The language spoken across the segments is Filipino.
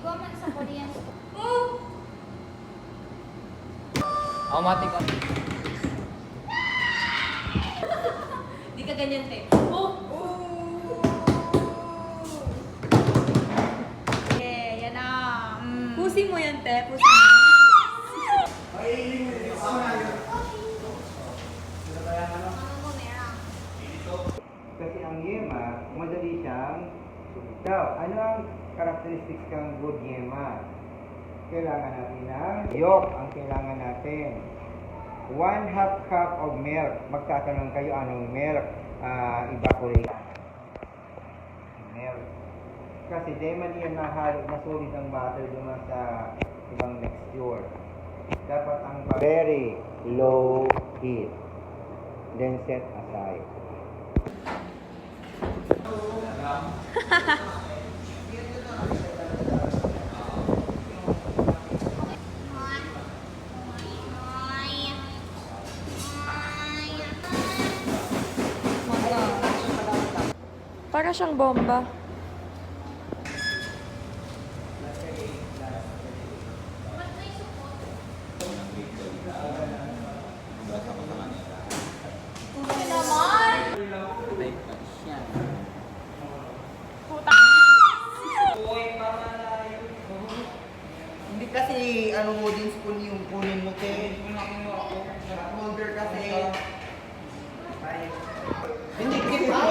Igwa man sa Korean. Automatic. Di ka ganyan, te. Okay, yan na. Pusi mo yan, te. Pusi mo. Kasi ang yema, madali siyang sumitaw. Ano ang characteristics ng good yema? Kailangan natin ng yolk ang kailangan natin. 1/2 cup of milk. Magtatanong kayo anong milk? Evaporate. Milk. Kasi di man yan nahalo na solid ang butter duman sa ibang mixture. Dapat ang very low heat. Then set aside. Para siyang bomba. Hindi kasi ano mo din spoon yung kunin mo te. Holder kasi. Hindi kita.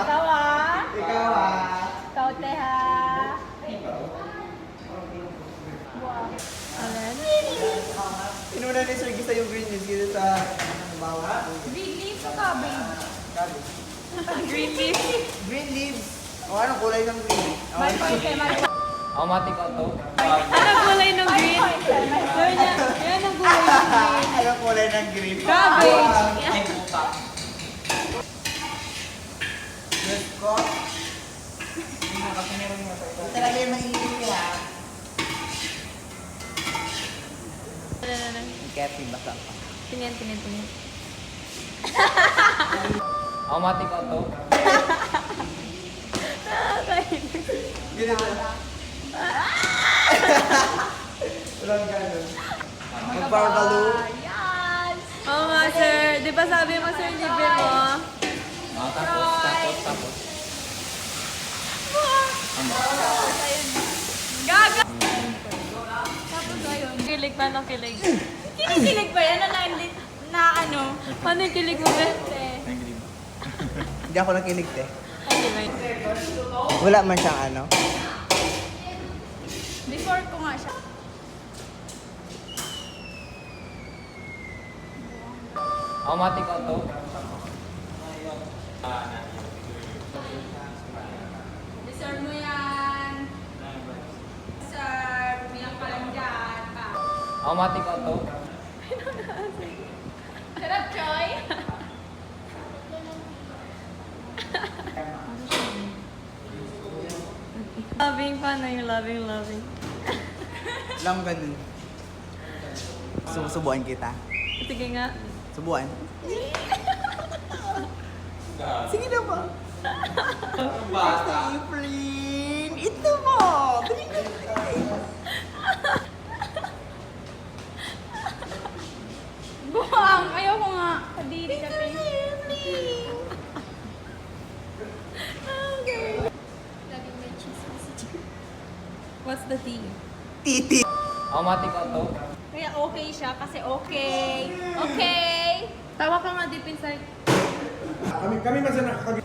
Ikaw ah. Ikaw ah. Ikaw te ha. Alin? Inuna ni Sir Gisa yung green leaves dito sa bawah. Green leaf o cabbage? Green leaf. Green leaves. O anong kulay ng green leaves? Malpoy te, malpoy. Automatic auto. Anong kulay ng green? Yan ang kulay ng green. Anong kulay ng green? Cabbage. Ay, puta. Yes ko. Talaga yung mainit niya. Kathy, basta pa. Tingin. Automatic auto. Ganito na. Walang ganun. Mag-power balloon. Yes! Oo nga, sir. Di ba sabi mo, sir, libre mo? Tapos. Gaga! Tapos ayun. Kilig, paano kilig? Kinikilig ba yan na ano? Paano yung kilig mo, be? Hindi ako nakinig te. Ay, di ba yun? Wala man siyang ano. Before ko nga siya. Automatic auto. Deserve mo yan. Sir, umiyak ka lang dyan. Automatic auto. Sarap, Choy. Loving, paano yung loving? Lang ganun. Subuan kita. Sige nga. Subuan. Sige na ba? Basta. April! Ito mo! Buwang! Ayoko nga. Kadiri ka, te. Laging may cheese kasi dyan. What's the tea? Titi! Automatic auto. Kaya okay siya kasi okay. Okay! Tawa ka nga deep inside. Kami man sa nakakag...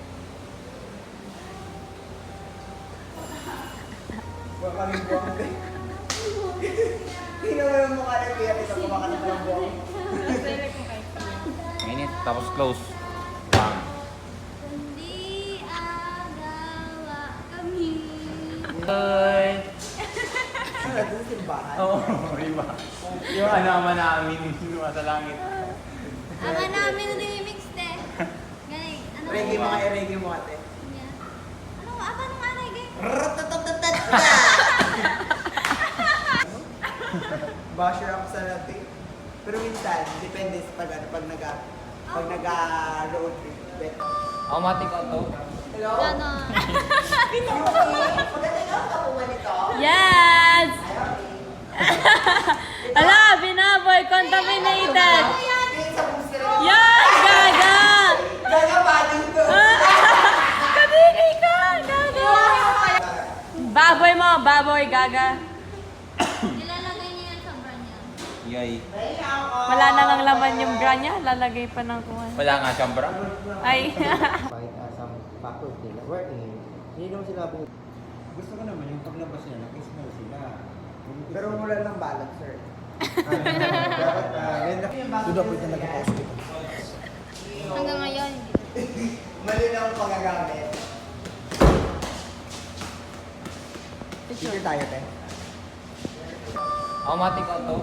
Baka kami buwang te. Tingnan mo yung mukha ng Pia. Ito kumakanak ng buwang. Pero kung kahit Mainit. Tapos close. Bang. Hindi agawa kami. Good. Ano sa simbahan? Oo, iba. Yung ama namin, sa langit. Ama namin remix, te. Ganay, ano? Reggae mga reggae mo ate. Yan. Ano? Aba nung anay, gay? Basher ako sa latte. Pero minsan, depende sa pag nag-road trip. Automatic auto. Hello? Ganon. Maganda ka po ba nito? Yes! Ala, binaboy, contaminated. Yan, gaga! Kadiri ka, gaga! Baboy mo, baboy, gaga. Nilalagay niya yan sa bra niya. Yay. Wala na ngang laman yung bra niya, lalagay pa ng kuwan. Wala nga siyang bra. Ay. Fight some faculty na wherein hindi naman sila gusto ko naman yung paglabas nila nag-smell sila. Pero wala lang balat, sir. Dapat Doon ako yung nagpa-pause dito. Hanggang ngayon, hindi. mali na ang pagagamit. Picture tayo, te. Automatic auto.